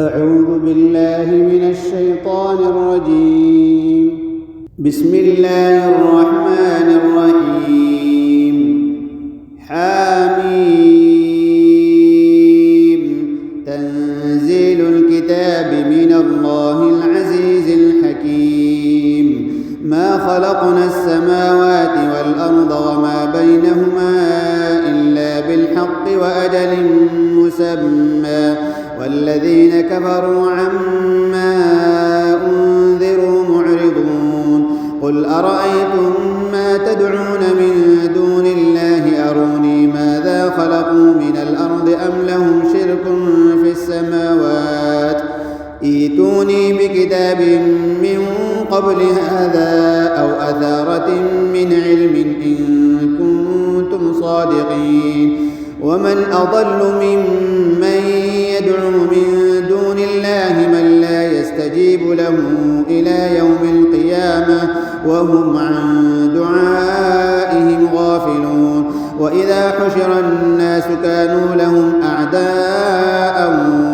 أعوذ بالله من الشيطان الرجيم. بسم الله الرحمن الرحيم. حميم. تنزيل الكتاب من الله العزيز الحكيم. ما خلقنا السماوات والأرض وما بينهما إلا بالحق وأجل مسمى والذين كفروا عما أنذروا معرضون. قل أرأيتم ما تدعون من دون الله أروني ماذا خلقوا من الأرض أم لهم شرك في السماوات ائتوني بكتاب من قبل هذا أو أثارة من علم إن كنتم صادقين. ومن أضل ممن يدعو من دون الله من لا يستجيب له إلى يوم القيامة وهم عن دعائهم غافلون. وإذا حشر الناس كانوا لهم أعداء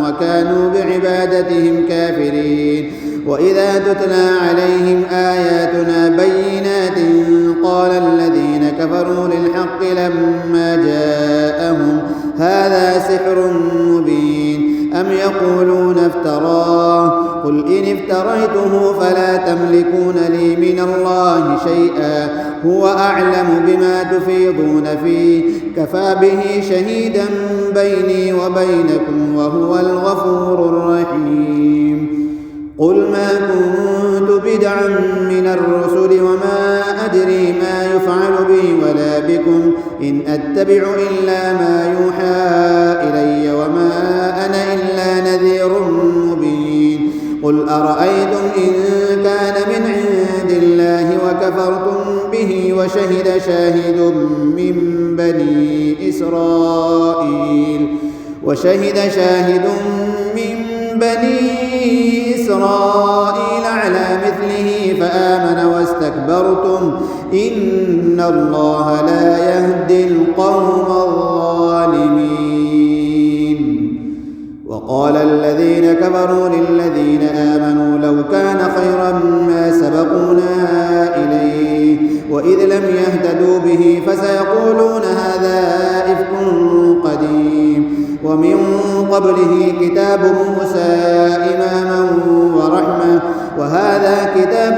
وكانوا بعبادتهم كافرين. وإذا تتلى عليهم آياتنا بينات قال الذين كفروا للحق لما جاءهم هذا سحر مبين أم يقولون افتراه قل إن افتريته فلا تملكون لي من الله شيئا هو أعلم بما تفيضون فيه كفى به شهيدا بيني وبينكم وهو الغفور الرحيم. قل ما كنت بدعا من الرسل وما أدري ما يفعل بي ولا بكم إن أتبع إلا ما يوحى إلي وما أنا إلا نذير مبين. قل أرأيتم إن كان من عند الله وكفرتم به وشهد شاهد من بني إسرائيل على مثله فآمن واستكبرتم إن الله لا يهدي القوم الظالمين. وقال الذين كفروا للذين آمنوا لو كان خيرا ما سبقونا إليه وإذ لم يهتدوا به فسيقولون هذا إفك قديم. ومن قبله كتاب موسى إماما ورحمة وهذا كتاب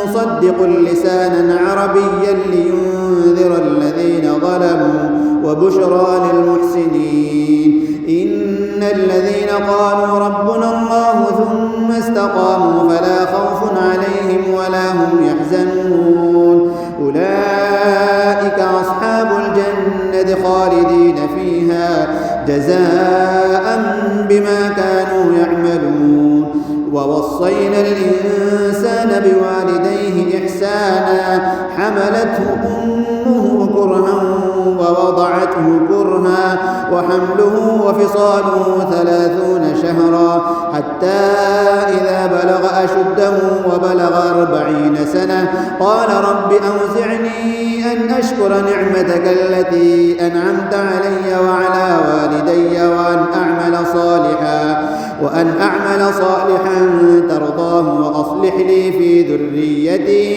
مصدق لسانا عربيا لينذر الذين ظلموا وبشرى للمحسنين. إن الذين قالوا ربنا الله ثم استقاموا فلا خوف عليهم ولا هم يحزنون أولئك أصحاب الجنة خالدين فيها جزاء بما كانوا يعملون. ووصينا الإنسان بوالديه إحسانا حملته أمه كرها ووضعته كرها وحمله وفصاله 30 شهرا حتى إذا بلغ أشده وبلغ 40 سنة قال رب أوزعني أن أشكر نعمتك التي أنعمت علي وعلى والدي وأن أعمل صالحا ترضاه وأصلح لي في ذريتي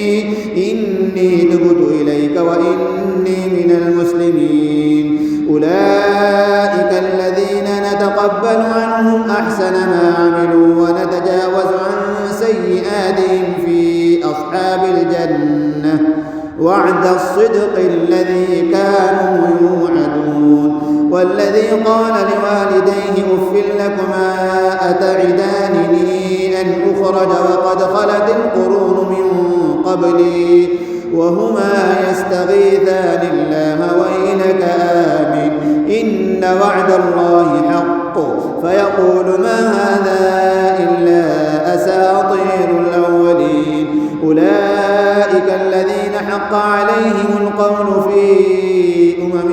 إني تبت إليك وإني من المسلمين. أولئك الذين نتقبل عنهم أحسن ما عملوا ونتجاوز عن سيئاتهم في أصحاب الجنة وعد الصدق الذي كانوا يوعدون. والذي قال لوالديه أف لكما أتعدانني أن أخرج وقد خلت القرون من قبلي وهما يستغيثان الله ويلك آمن إن وعد الله حق فيقول ما هذا إلا أساطير الأولين. أولئك الذين حق عليهم القول في أمم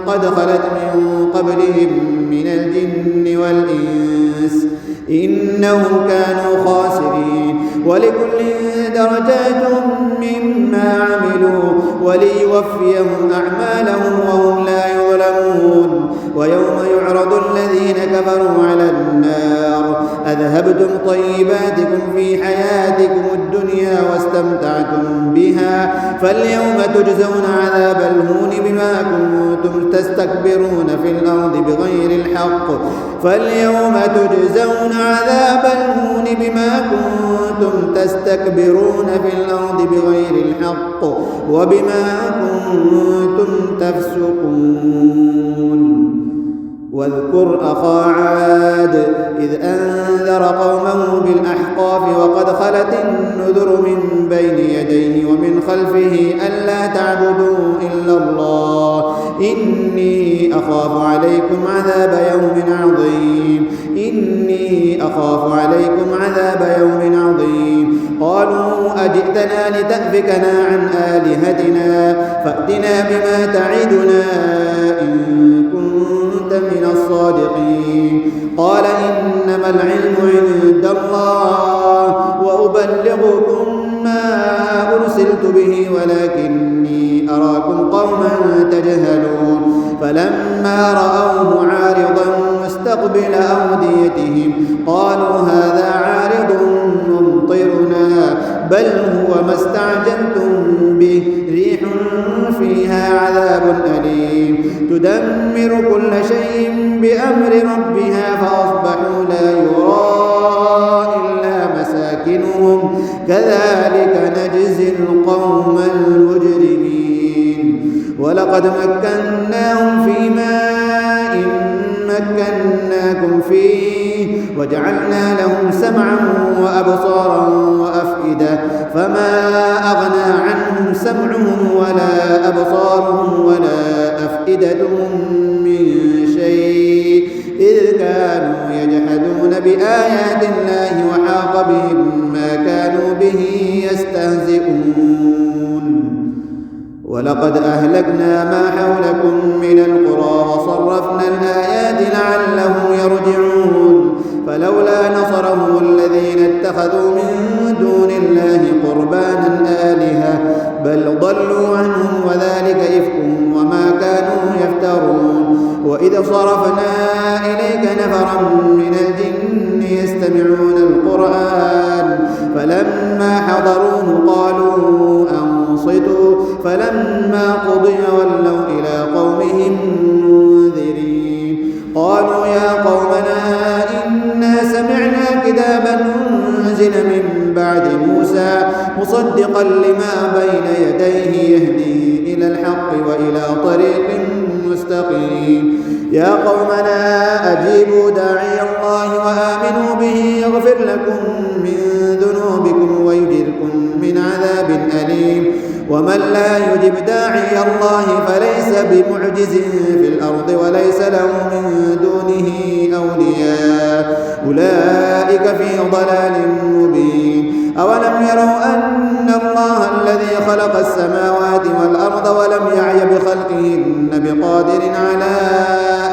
قد خلت من قبلهم من الجن والإنس إنهم كانوا خاسرين. ولكل درجات مما عملوا وليوفيهم أعمالهم وهم لا يظلمون. ويوم يعرض الذين كفروا على النار أذهبتم طيباتكم في حياتكم الدنيا واستمتعتم بها فاليوم تجزون عذاب الهون بما كنتم تستكبرون في الأرض بغير الحق فاليوم تجزون عذاب الهون بما كنتم تستكبرون في الأرض بغير الحق وبما كنتم تفسقون. واذكر أخا عاد إذ أنذر قومه بالأحقاف وقد خلت النذر من بين يديه ومن خلفه ألا تعبدوا إلا الله إني أخاف عليكم عذاب يوم عظيم إني أخاف عليكم عذاب يوم عظيم. قالوا أجئتنا لتأفكنا عن آلهتنا فأتنا بما تعدنا إن كنت من الصادقين. قال إنما العلم عند الله وأبلغكم ما أرسلت به ولكني أراكم قوما تجهلون. فلما رأوه عارضا مستقبل أوديتهم قالوا هذا عارض ممطرنا بل هو ما استعجلتم به ريح فيها عذاب أليم تدمر كل شيء بأمر ربها فأصبحوا لا يرى إلا مساكنهم كذلك نجزي القوم المجرمين. ولقد مكناهم في ماء مكناكم فيه وجعلنا لهم سمعا وأبصارا وأفئدة فما أغنى عنهم سمعهم ولا أبصارهم ولا أفئدتهم من شيء إذ كانوا يجحدون بآيات الله وحاق بهم ما كانوا به يستهزئون. ولقد أهلكنا ما حولكم من القرى وصرفنا الآيات لعلهم يرجعون. فلولا نصرهم الذين اتخذوا من دون الله قربانا آلهة بل ضلوا عنهم وذلك إفكهم وما كانوا يفترون. وإذ صرفنا إليك نفرا من الجن يستمعون القرآن فلما حضروه قالوا أنصتوا فلما قضي ولوا إلى قومهم منذرين. قالوا يا قومنا إنا سمعنا كتابا أنزل من بعد موسى مصدقا لما بين يديه يهدي إلى الحق وإلى طريق مستقيم. يا قومنا أجيبوا داعي الله وآمنوا به يغفر لكم من ذنوبكم ويجركم من عذاب أليم. ومن لا يجب داعي الله فليس بمعجز في الأرض وليس له من دونه أولياء أولئك في ضلال مبين. أولم يروا أن الله الذي خلق السماوات والأرض ولم يعي بخلقهن بقادر على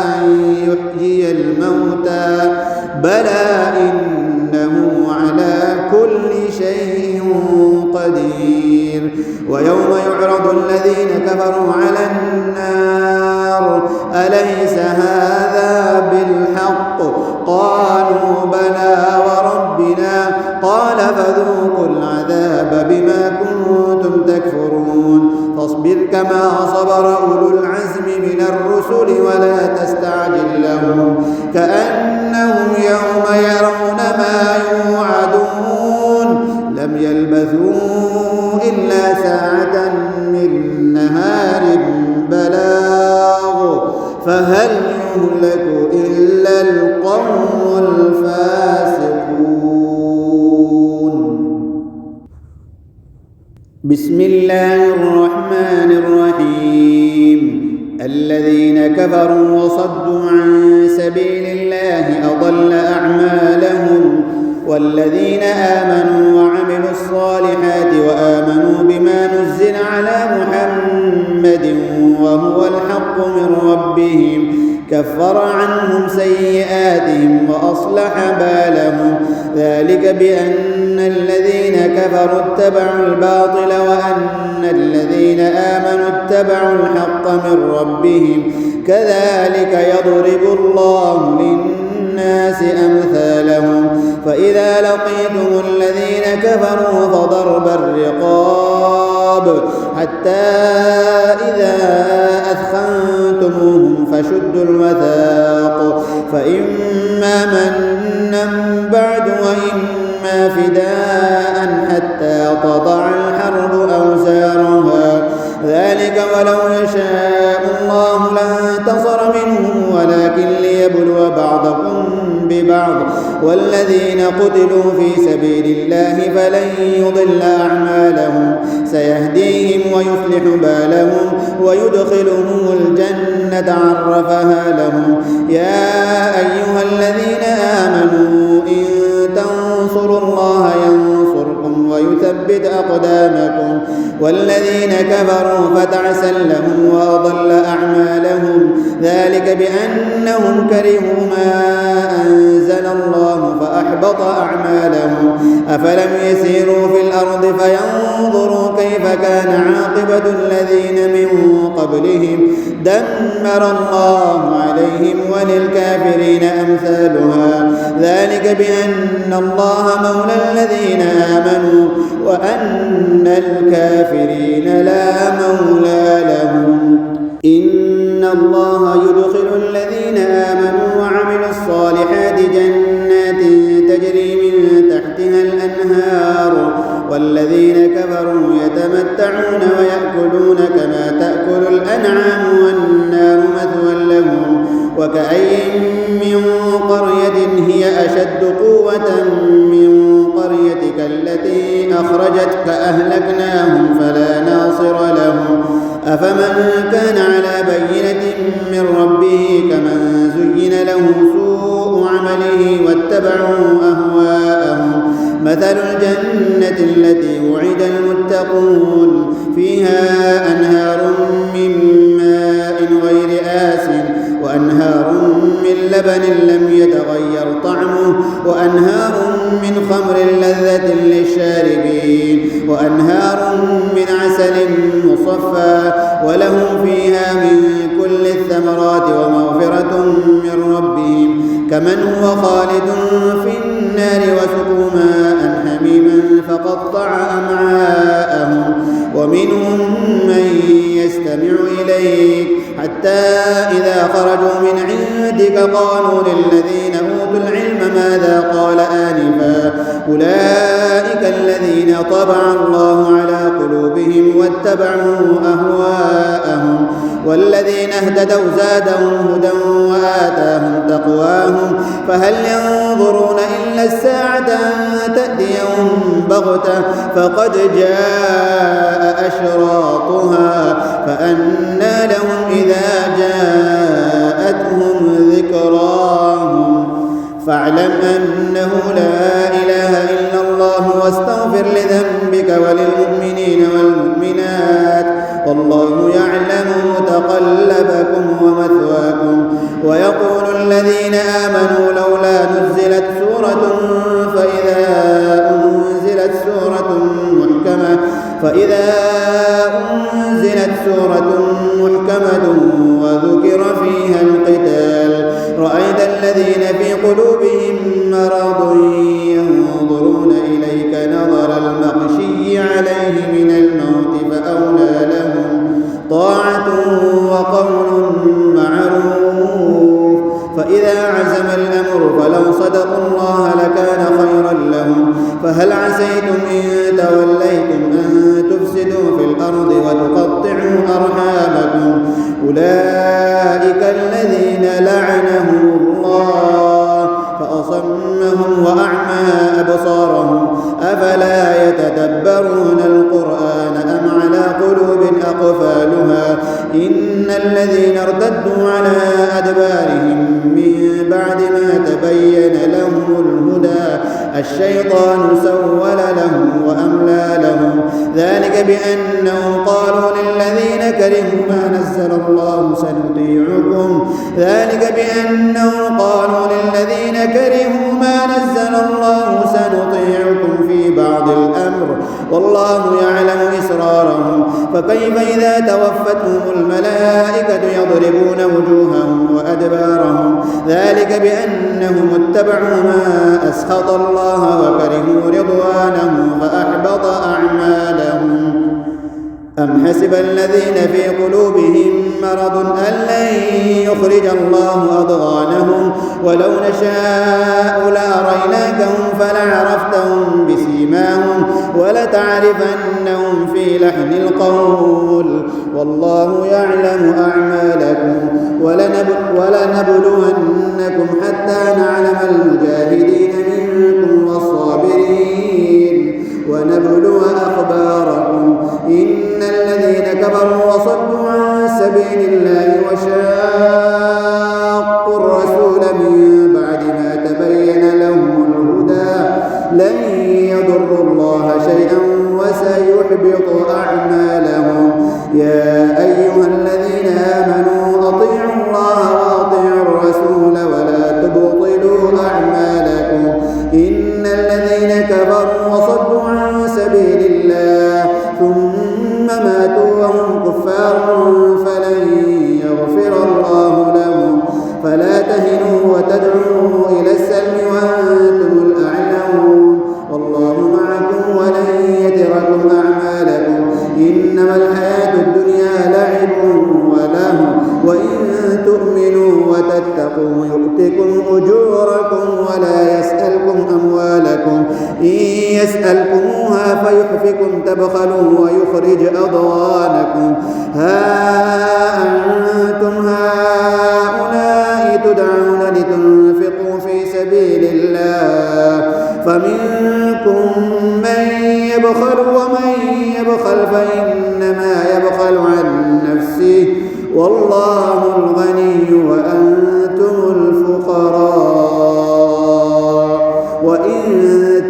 أن يحيي الموتى بلى إنه على كل شيء قدير. ويوم يعرض الذين كفروا على النار أليس هذا بالحق قالوا بلى وربنا قال فذوقوا العذاب بما كنتم تكفرون. فاصبر كما صبر أولو العزم من الرسل ولا تستعجل لهم كأنهم يوم يرون ما يوعدون لم يلبثوا إلا ساعة من نهار بلاغ فهل يهلك إلا القوم الفاسقون. بسم الله الرحمن الرحيم. الذين كفروا وصدوا عن سبيل الله أضل أعمالهم والذين آمنوا وعملوا الصالحات وآمنوا بما نزل على محمد وهو الحق من ربهم كفر عنهم سيئاتهم وأصلح بالهم ذلك بأن الذين كفروا اتبعوا الباطل وأن الذين آمنوا اتبعوا الحق من ربهم كذلك يضرب الله للناس أمثالهم فإذا لقيتم الذين كفروا فضرب الرقاب حتى إذا أثخنتموهم فشدوا الوثاق فإما منا بعد وإما فداء حتى تضع الحرب أوزارها ذلك ولو يشاء الله لانتصر منهم ولكن ليبلو بعضكم ببعض والذين قتلوا في سبيل الله فلن يضل أعمالهم سيهديهم ويصلح بالهم ويدخلهم الجنة عرفها لهم يا أيها الذين آمنوا إن تنصروا الله ينصركم ويثبت أقدامكم والذين كفروا فتعسا لهم وأضل أعمالهم ذلك بأنهم كرهوا ما أنزل الله فأحبط أعمالهم أفلم يسيروا في الأرض فينظروا كيف كان عاقبة الذين من قبلهم دمر الله عليهم وللكافرين أمثالها ذلك بأن الله مولى الذين آمنوا وأن الكافرين لا مولى لهم إن الله يدخل الذين آمنوا وعملوا الصالحات جنات تجري من تحتها الأنهار والذين كفروا يتمتعون ويأكلون كما تأكل الأنعام والنار مثوى لهم وكأين من قرية هي أشد قوة من قريتك التي أخرجتك أهلكناهم فلا ناصر لهم أفمن كان على بينة من ربه كمن زين له سوء عمله واتبعوا أهواءهم مثل الجنة التي وعد المتقون فيها أنهار من ماء غير آسن وأنهار من لبن لم يتغير طعمه وأنهار من خمر لذة للشاربين وأنهار من عسل مصفى ولهم فيها من كل الثمرات ومغفرة من ربهم كمن هو خالد في النار وسقوا ماء حميما فقطع أمعاءهم ومنهم من يستمع إليك حتى إذا خرجوا من عندك قالوا للذين أوتوا العلم ماذا قال آنفا أولئك الذين طبع الله على قلوبهم واتبعوا أهواءهم والذين اهتدوا زادهم هدى وآتاهم تقواهم فهل ينظرون إلا الساعة أن تأتيهم بغتة فقد جاء أشراطها فأنى لهم إذا جاءتهم ذكراهم فاعلم أنه لا إله إلا الله واستغفر لذنبك وللمؤمنين والمؤمنات والله يعلم متقلبكم ومثواكم ويقول الذين آمنوا لولا نزلت سورة فإذا أنزلت سورة محكمة وذكر فيها القتال رأيت الذين في قلوبهم مرض ينظرون إليك نظر المغشي عليه من الموت فأولى لهم طاعة وقول معروف فإذا عزم الأمر فلو صدقوا الله لكان خيرا لهم فهل عسيتم إن توليتم أن تفسدوا في الأرض وتقطعوا أرحامكم أولئك الذين لعنهم الله فأصمهم وأعمى أبصارهم أفلا يتدبرون القرآن أم على قلوب أقفالها إن الذين ارتدوا على أدبارهم من بعد ما تبين لهم الهدى الشيطان سول لهم وأملى لهم ذلك بأنهم قالوا للذين كرهوا ما نزل الله سنطيعكم ذلك بأنهم قالوا للذين كرهوا ما نزل الله سنطيعكم في بعض الأمر والله يعلم إسرارهم فكيف إذا توفتهم الملائكة يضربون وجوههم وأدبارهم ذلك بأنهم اتبعوا ما أسخط الله حسب الذين في قلوبهم مرض أن لن يخرج الله أضغانهم ولو نشاء لأريناكهم فلعرفتهم بسيماهم ولتعرفنهم في لحن القول والله يعلم أعمالكم ولنبلونكم حتى نعلم المجاهدين منكم والصابرين ونبلو أخباركم إن الذين كفروا وصدوا عن سبيل الله وشاقوا الرسول من بعد ما تبين لهم الهدى لن يضروا الله شيئا وسيحبط أعمالهم يا أيها الذين آمنوا أطيعوا الله وأطيعوا الرسول ولا تبطلوا أعمالكم إن الذين كفروا وصدوا عن سبيل الله ثم ماتوا وهم كفار فلن يغفر الله لهم فلا تهنوا وتدعوا إلى السلم وأنتم الأعلون والله معكم ولن يتركم أعمالكم إنما الحياة الدنيا لعب ولهو وإن تؤمنوا وتتقوا يؤتكم أجوركم ولا يسألكم أموالكم إن يسألكموها فيحفكم تبخلوا ويخرج أضغانكم ها أنتم هؤلاء تدعون لتنفقوا في سبيل الله فمنكم من يبخل ومن يبخل فإنما يبخل عن نفسه والله الغني وأنتم الفقراء وإن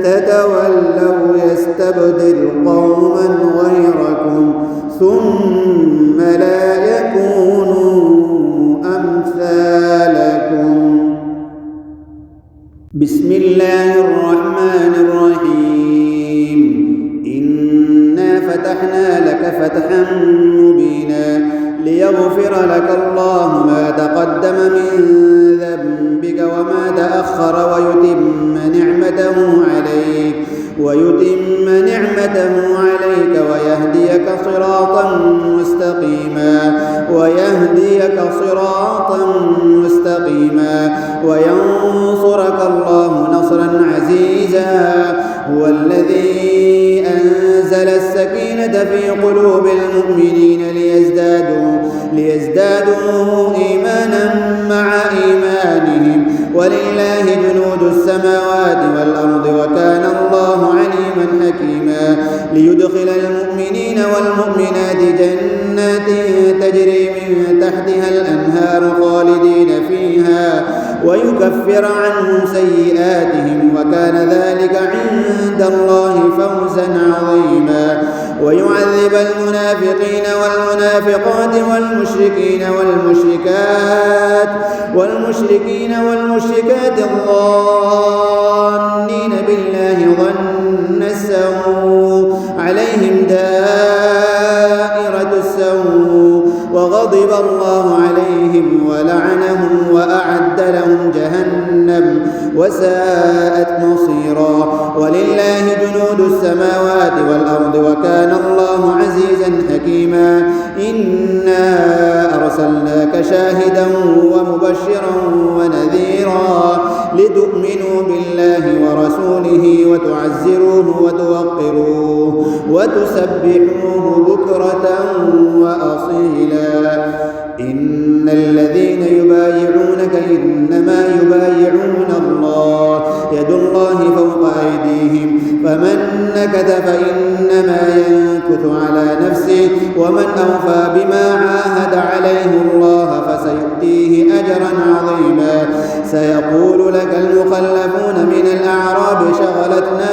تتولوا يستبدل قوما غيركم ثم لا يكونوا أمثالكم بسم الله الرحمن الرحيم إنا فتحنا لك فتحا مبينا ليغفر لك الله ما تقدم من ذنبك وما تأخر ويتم نعمته عليك ويهديك صراطا مستقيما وينصرك الله نصرا عزيزا هو الذي أنزل السكينة في قلوب المؤمنين ليزدادوا إيمانا مع إيمانهم ولله جنود السماوات والأرض وكان الله عليما حكيما ليدخل المؤمنين والمؤمنات جنات تجري من تحتها الأنهار خالدين فيها ويكفر عنهم سيئاتهم وكان ذلك عند الله فوزا عظيما ويعذب المنافقين والمنافقات والمشركات الظانين بالله ظن السوء عليهم دائرة السوء وغضب الله عليهم ولعنهم وأعد لهم جهنم وساءت مصيرا ولله جنود السماوات والأرض وكان الله عزيزا حكيما إنا أرسلناك شاهدا ومبشرا ونذيرا لتؤمنوا بالله ورسوله وتعزروه وتوقروه وتسبحوه بكرة وأصيلا إن الذين يبايعونك إنما يبايعون الله يد الله فوق أيديهم فمن نكث فإنما ينكث على نفسه ومن أوفى بما عاهد عليه الله فسيؤتيه أجرا عظيما سيقول لك المخلفون من الأعراب شغلتنا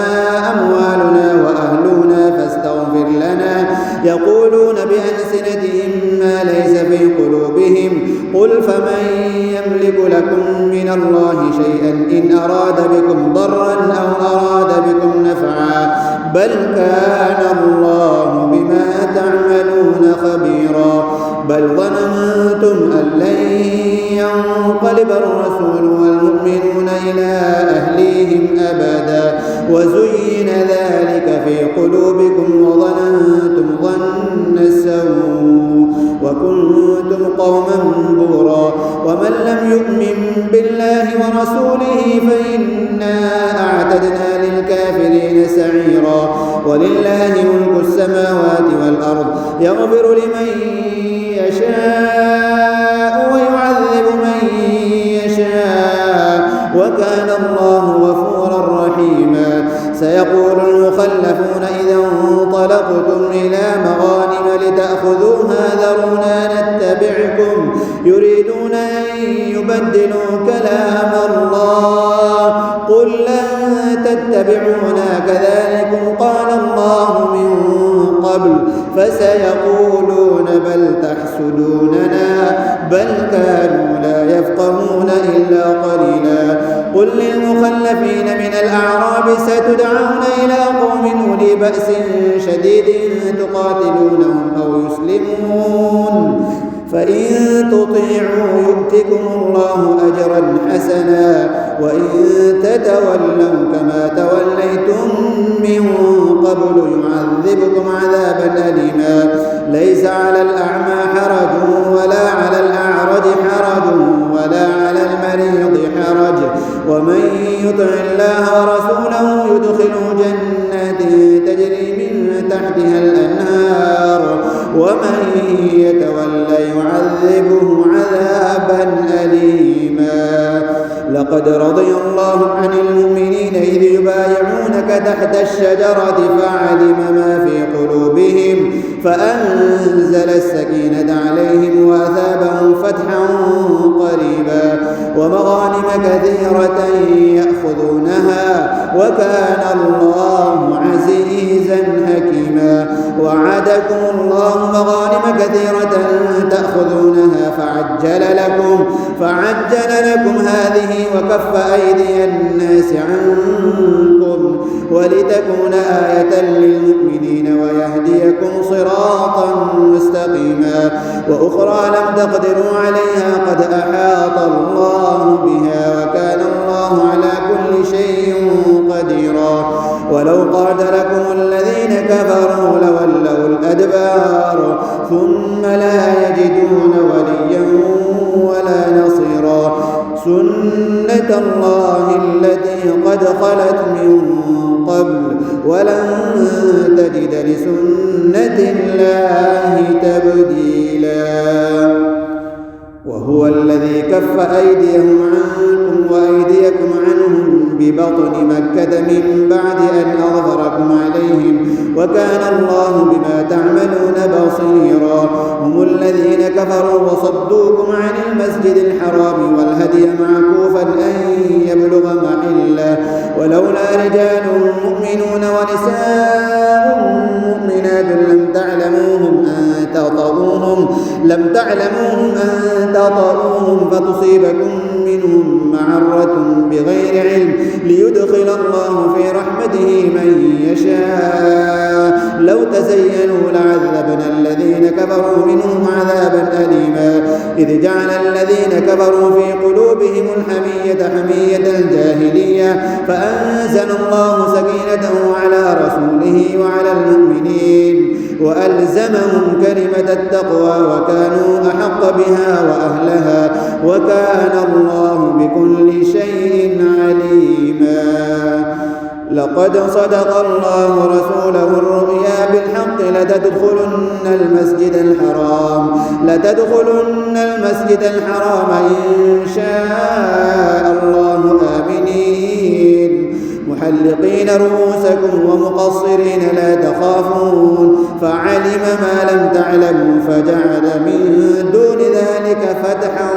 أموالنا وأهلنا فاستغفر لنا يقولون بألسنتهم ما ليس في قلوبهم قل فمن يملك لكم من الله شيئا إن أراد بكم ضرا أو أراد بكم نفعا بل كان الله بما تعملون خبيرا بل ظننتم أن لن ينقلب الرسول والمؤمنون إلى أهليهم أبدا وزين ذلك في قلوبكم وظننتم ظن السوء كنتم قوما بورا ومن لم يؤمن بالله ورسوله فإنا أعتدنا للكافرين سعيرا ولله ملك السماوات والأرض يغفر لمن يشاء ويعذب من يشاء وكان الله غفورا رحيما سيقول المخلفون إذا انطلقتم إلى مغانم لتأخذوها ذرونا نتبعكم يريدون أن يبدلوا كلام الله قل لن تتبعونا كذلكم قال الله من قبل فسيقولون بل تحسدوننا بل كانوا لا يفقهون إلا قليلا قل للمخلفين من الأعراب ستدعون إلى قوم أولي بأس شديد تقاتلونهم أو يسلمون فإن تطيعوا يؤتكم الله أجرا حسنا وإن تتولوا كما توليتم من قبل يعذبكم عذابا أليما ليس على الأعمى حرج ولا على الأعرج حرج ولا على المريض حرج ومن يطع الله ورسوله يدخله جنات تجري من تحتها الأنهار ومن يتولى يعذبه عذابا أليما لقد رضي الله عن المؤمنين إذ يبايعونك تحت الشجرة فعلم ما في قلوبهم فأنزل السكينة عليهم وأثابهم فتحا قريبا ومغانم كثيرة يأخذونها وكان الله عزيزا حكيما وعدكم الله مغانم كثيرة تأخذونها فعجل لكم هذه وكف أيدي الناس عنكم ولتكون آية للمؤمنين ويهديكم صراطا مستقيما وأخرى لم تقدروا عليها قد أحاط الله بها وكان الله على كل شيء قديرا ولو قاتلكم الذين كفروا لولوا الأدبار ثم لا يجدون وليا ولا نصيرا سنة الله التي قد خلت من قبل ولن تجد لسنة الله تبديلا وهو الذي كف أيديهم عنكم وأيديكم عنهم ببطن مكة من بعد أن أظهركم عليهم وكان الله بما تعملون بصيرا هم الذين كفروا وصدوكم عن المسجد الحرام والهدي معكوفا أن يبلغ محله ولولا رجال مؤمنون ونساء مؤمنات لم تعلموهم أن تطؤوهم فتصيبكم منهم معرة بغير علم ليدخل الله في رحمته من يشاء لو تزينوا لعذبنا الذين كفروا منهم عذابا أليما إذ جعل الذين كفروا في قلوبهم الحمية حمية الجاهلية فأنزل الله سكينته على رسوله وعلى المؤمنين وألزمهم كلمة التقوى وكانوا أحق بها وأهلها وكان الله بكل شيء عليما لقد صدق الله رسوله الرؤيا بالحق لتدخلن المسجد الحرام إن شاء الله آمنين محلقين رؤوسكم ومقصرين لا تخافون فعلم ما لم تعلموا فجعل من دون ذلك فتحا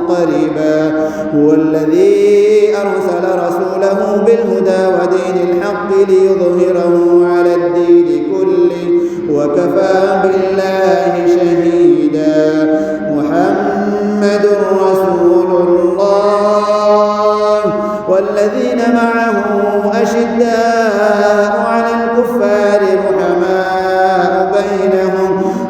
قريبا هو الذي أرسل رسوله بالهدى ودين الحق ليظهره على الدين كله وكفى بالله شهيدا محمد رسول الله والذين معه أشداء على الكفار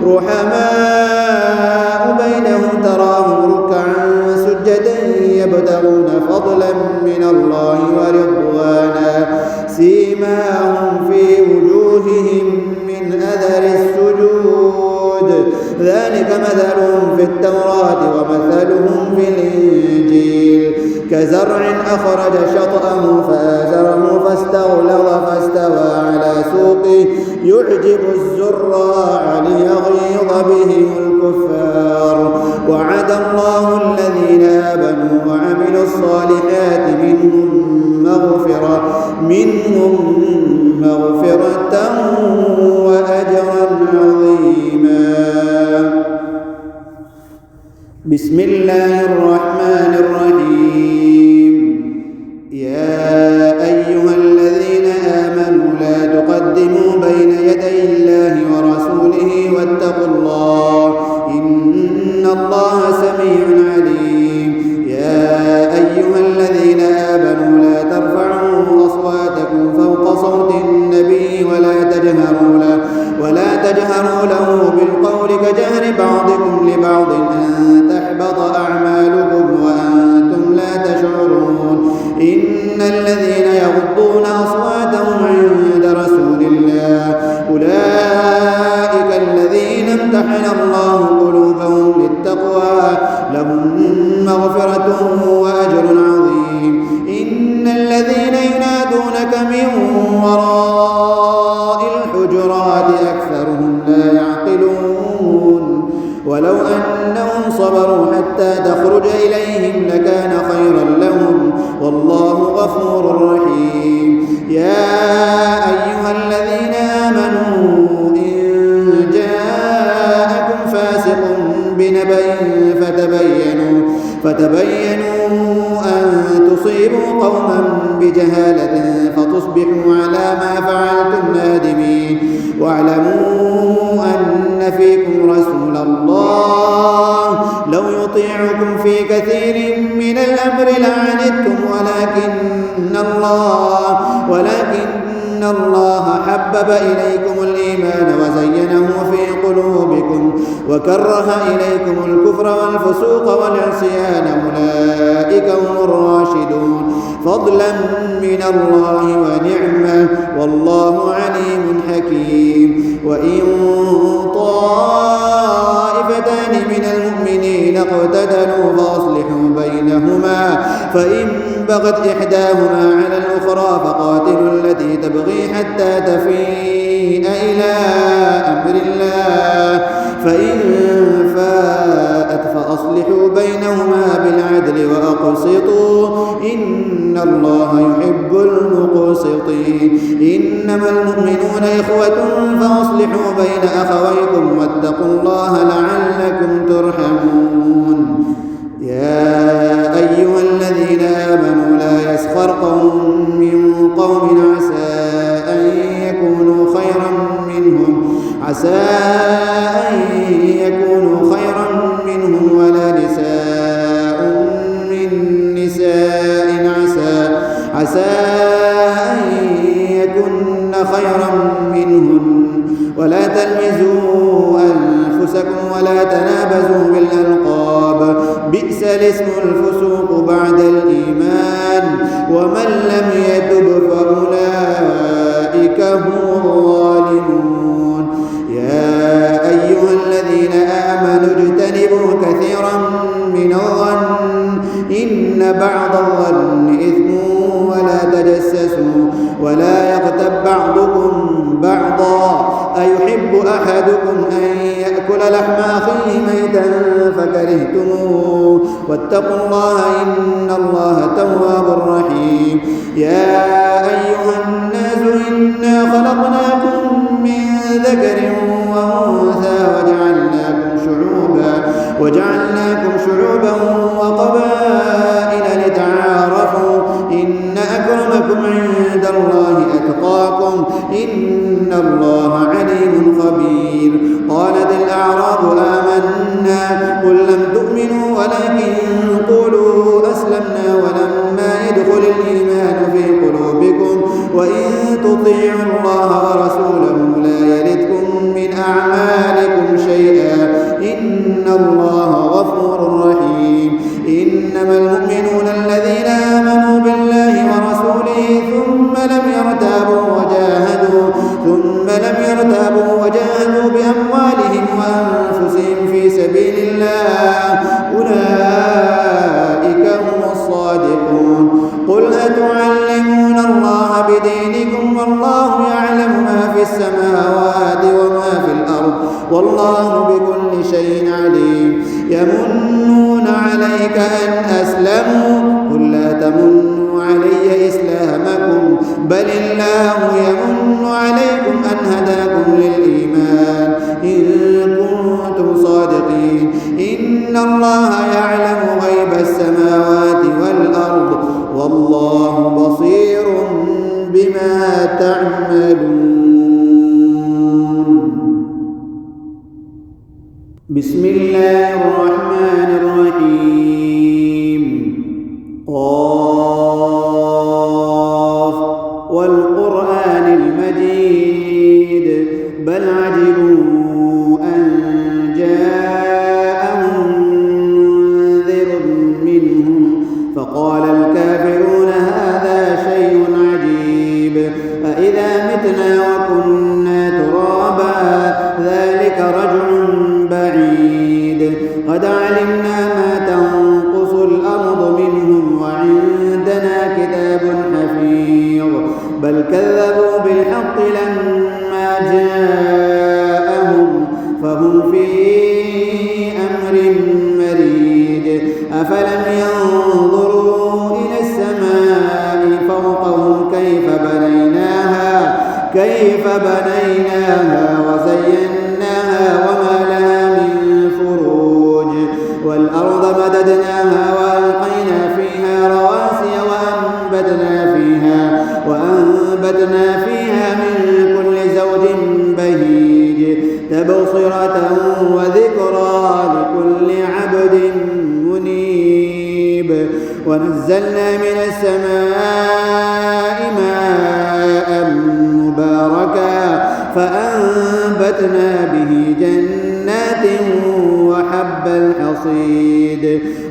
رحماء بينهم تراهم ركعا سجدا يبتغون فضلا من الله ورضوانا سيماهم في وجوههم من أثر السجود ذلك ذلك مثلهم في التوراة ومثلهم في الإنجيل كزرع أخرج شطأه فآزره فاستغلظ فاستوى على سوقه يعجب الزراع ليغيظ بهم الكفار وعد الله الذين آمنوا وعملوا الصالحات منهم مغفرة وأجرا عظيما. بسم الله الرحمن الرحيم. يا أيها الذين آمنوا لا تقدموا بين يدي الله ورسوله واتقوا الله إن الله سميع عليم. يا أيها الذين آمنوا لا ترفعوا أصواتكم فوق صوت النبي ولا تجهروا له بالقول كجهر بعضكم لبعض أن تحبط أعمالكم وأنتم لا تشعرون. إن الذين يغضون أصواتهم عند رسول الله أولئك الذين امتحن الله قلوبهم للتقوى لهم مغفرة وأجر عظيم. إن الذين ينادونك من وراء الحجرات أكثرهم لا يعقلون ولو أنهم صبروا حتى تخرج إليهم لكان خيرا لهم والله غفور رحيم. يا أيها الذين آمنوا إن جاءكم فاسق بنبأ فتبينوا أن تصيبوا قوما بجهالة فتصبحوا على ما فعلتم نادمين. واعلموا أن فيكم رسول الله لو يطيعكم في كثير من الأمر لعنتم ولكن الله حبب إليكم الإيمان وزينه في قلوبكم وكره إليكم الكفر والفسوق والعصيان أولئك هم الراشدون فضلا من الله ونعمة والله عليم حكيم. وإن طائفتان من المؤمنين اقتتلوا فأصلحوا بينهما فإن بغت إحداهما على الأخرى فقاتلوا التي تبغي حتى تفيء إلى أمر الله فإن فاءت فأصلحوا بينهما بالعدل وأقسطوا إن الله يحب المقسطين. إنما المؤمنون إخوة فأصلحوا بين أخويكم واتقوا الله لعلكم ترحمون. يا أيها الذين آمنوا لا يسخر قوم من قوم عسى أن يكونوا خيرا منهم ولا نساء من نساء عسى أن يكن خيرا منهن ولا تلمزوا أنفسكم ولا تنابزوا بالألقاب بئس الاسم الفسوق بعد الإيمان ومن لم يتب فأولئك هم الظالمون. يا أيها الذين آمنوا اجتنبوا كثيرا من الظن إن بعض الظن إثم ولا تجسسوا ولا يغتب بعضكم بعضا أيحب أحدكم أن يأكل لحم أخيه ميتا فكرهتموه واتقوا الله إن الله تواب رحيم. يا أيها الناس إنا خلقناكم من ذكر وأنثى وجعلناكم شعوبا وقبائل لتعارفوا إن أكرمكم عند الله أتقاكم إن الله عليم خبير. قالت الأعراب آمنا قل لم تؤمنوا ولكن قولوا أسلمنا ولما يدخل الإيمان في قلوبكم وإن تطيعوا الله ورسوله لا يلدكم من أعمالكم شيئا إن الله غفور رحيم. إنما المؤمنون الذين آمنوا بالله ورسوله ثم لم يرتابوا وجاهدوا بأموالهم وأنفسهم في والله بكل شيء عليم. يمنون عليك أن أسلموا قل لا تمنوا علي إسلامكم بل الله يمن عليكم أن هداكم للإيمان إن كنتم صادقين. إن الله يعلم غيب السماوات والأرض والله بصير بما تعملون. بسم الله الرحمن الرحيم. قاف والقرآن المجيد بل عجبوا أن جاءهم منذر منهم فقال الكافرون هذا شيء عجيب أإذا متنا وكنا ترابا ذلك رجع بعيد قد علمنا ما تنقص الأرض منهم وعندنا كتاب حفيظ بل كذبوا بالحق لما جاءهم فهم في أمر مريج. أفلم ينظروا إلى السماء فوقهم كيف بنيناها وزيناها وما لها من فروج والأرض مددناها وألقينا فيها رواسي وأنبتنا فيها من كل زوج بهيج تبصرة وذكرى لكل عبد منيب. ونزلنا من السماء ماء مباركا فأنبتنا به جنات وحب الحصيد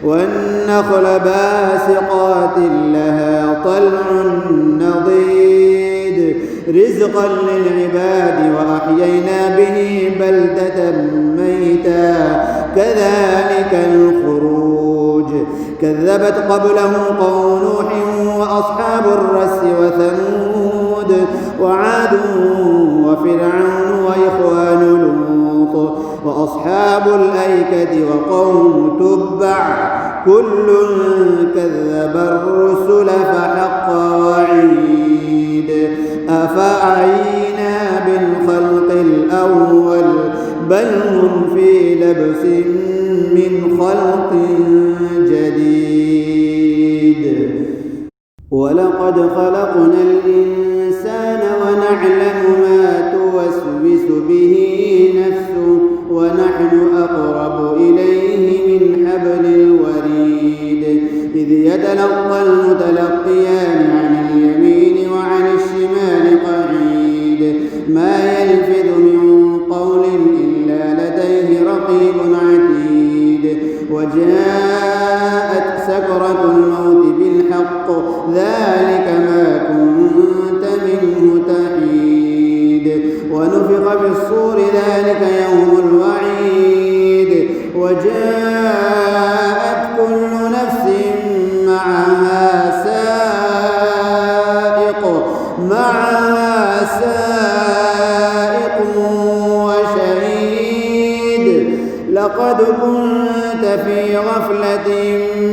والنخل باسقات لها طلع نضيد رزقا للعباد وأحيينا به بلدة ميتا كذلك الخروج. كذبت قبلهم قوم نوح وأصحاب الرس وثمود وعاد وفرعون وإخوان لوط وأصحاب الأيكة وقوم تبع كل كذب الرسل فحق وعيد. أفأعينا بالخلق الأول بل هم في لبس من خلق جديد. ولقد خلقنا الإنسان ونعلم ما توسوس به نفسه ونحن أقرب إليه من حبل الوريد. إذ يتلقى المتلقيان عن اليمين وعن الشمال قعيد ما يلفظ من قول إلا لديه رقيب عتيد. وجاءت سكرة الموت بالحق ذلك ما كنت منه تحيد. ونفخ في الصور ذلك يوم الوعيد. وجاءت كل نفس معها سائق وشهيد. لقد كنت في غفلة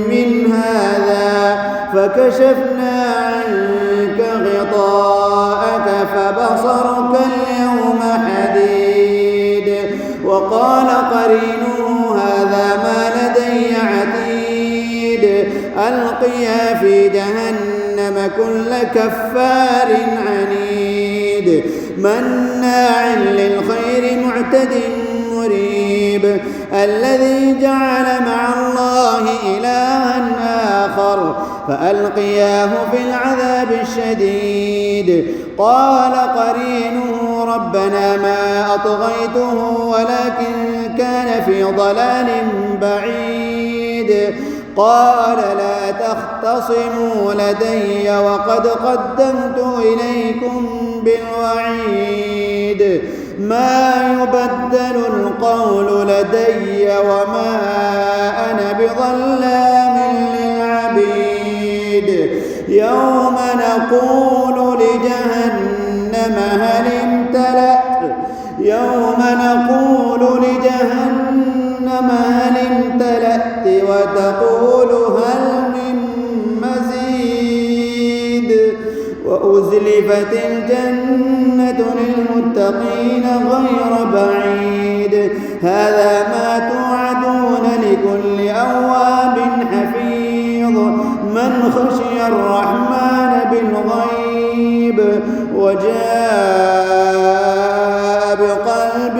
من هذا فكشفنا عنك غطاءك فبصرك اليوم حديد. وقال قرينه هذا ما لدي عتيد. ألقيا في جهنم كل كفار عنيد مناع للخير معتد مريب. الذي جعل مع الله إلها آخر فألقياه في العذاب الشديد. قال قرينه ربنا ما أطغيته ولكن كان في ضلال بعيد. قال لا تختصموا لدي وقد قدمت إليكم بالوعيد. ما يبدل القول لدي وما أنا بظلام للعبيد. يوم نقول لجهنم هل امتلأت جهنم هل امتلأت وتقول هل من مزيد وأزلفت الجنة للمتقين غير بعيد هذا ما توعدون لكل أواب حفيظ من خشي الرحمن بالغيب وجاء بقلب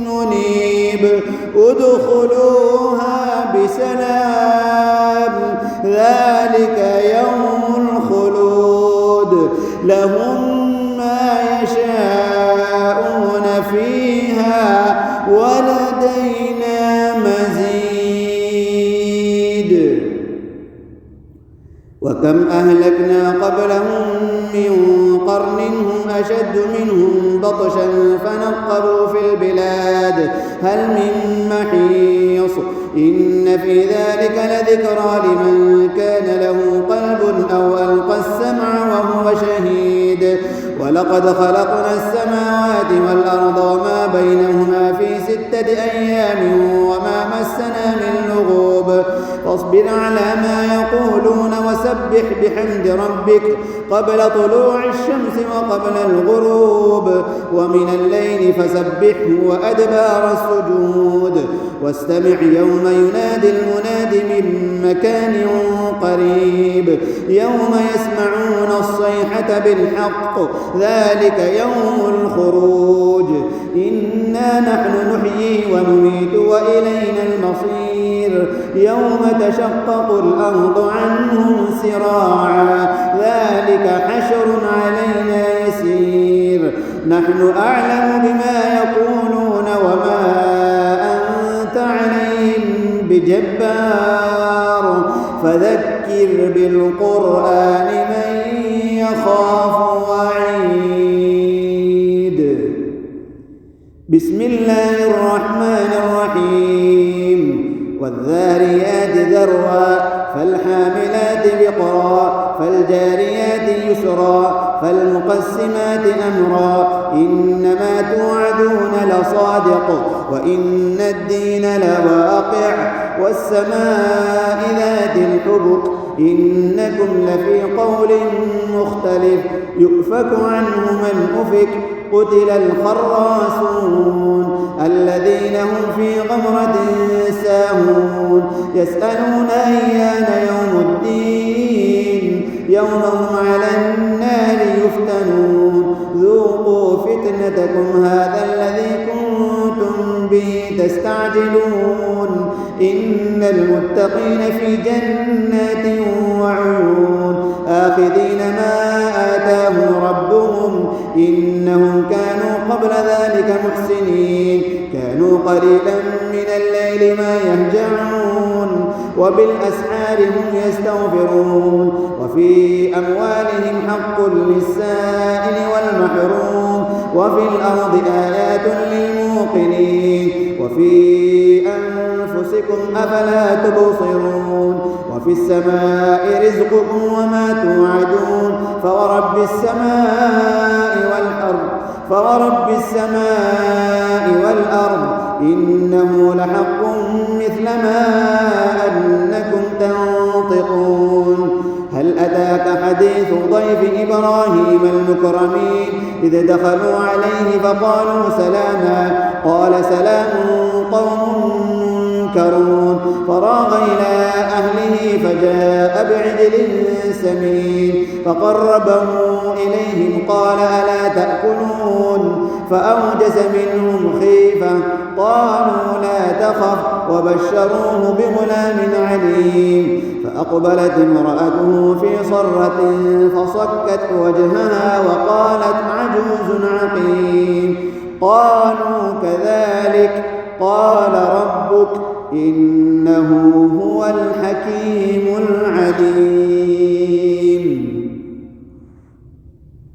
منيب ادخلوها بسلام ذلك يوم الخلود لهم ما يشاءون فيها ولدينا مزيد وكم أهلكنا قبلهم من قرن هم أشد منهم بطشا فنقبوا في البلاد هل من محيص إن في ذلك لذكرى لمن كان له قلب أو ألقى السمع وهو شهيد ولقد خلقنا السماوات والأرض وما بينهما في 6 أيام وما مسنا من لغوب فاصبر على ما يقولون وسبح بحمد ربك قبل طلوع الشمس وقبل الغروب ومن الليل فسبحه وأدبار السجود واستمع يوم ينادي المناد من مكان قريب يوم يسمعون الصيحة بالحق ذلك يوم الخروج إنا نحن نحيي ونميت وإلينا المصير يوم تشقق الأرض عنهم سراعا ذلك حشر علينا يسير نحن أعلم بما يقولون وما أنت عليهم بجبار فذكر بالقرآن من يخاف وعيد بسم الله الرحمن الرحيم والذاريات ذروا فالحاملات وقرا فالجاريات يسرا فالمقسمات أمرا إنما توعدون لصادق وإن الدين لواقع والسماء ذات الحبك إنكم لفي قول مختلف يؤفك عنه من أفك قتل الخراصون الذين هم في غمرة ساهون يسألون أيان يوم الدين يوم هم على النار يفتنون ذوقوا فتنتكم هذا الذي كنتم به تستعجلون إن المتقين في جنات وعيون آخذين ما آتاهم ربهم إنهم كانوا قبل ذلك محسنين كانوا قليلا من الليل ما يهجعون وبالأسحار هم يستغفرون وفي أموالهم حق للسائل والمحروم وفي الأرض آيات للموقنين وفي أنفسكم أفلا تبصرون وفي السماء رزقكم وما توعدون فورب السماء والأرض إنه لحق مثل ما أنكم تنطقون هل أتاك حديث ضيف إبراهيم المكرمين إذ دخلوا عليه فقالوا سلاما قال سلام قوم منكرون فراغ إلى أهله فجاء بعجل سمين فقربه إليهم قال ألا تأكلون فأوجس منهم خيفة قالوا لا تخف وبشروه بغلام عليم فأقبلت امرأته في صرة فصكت وجهها وقالت عجوز عقيم قالوا كذلك قال ربك إنه هو الحكيم العليم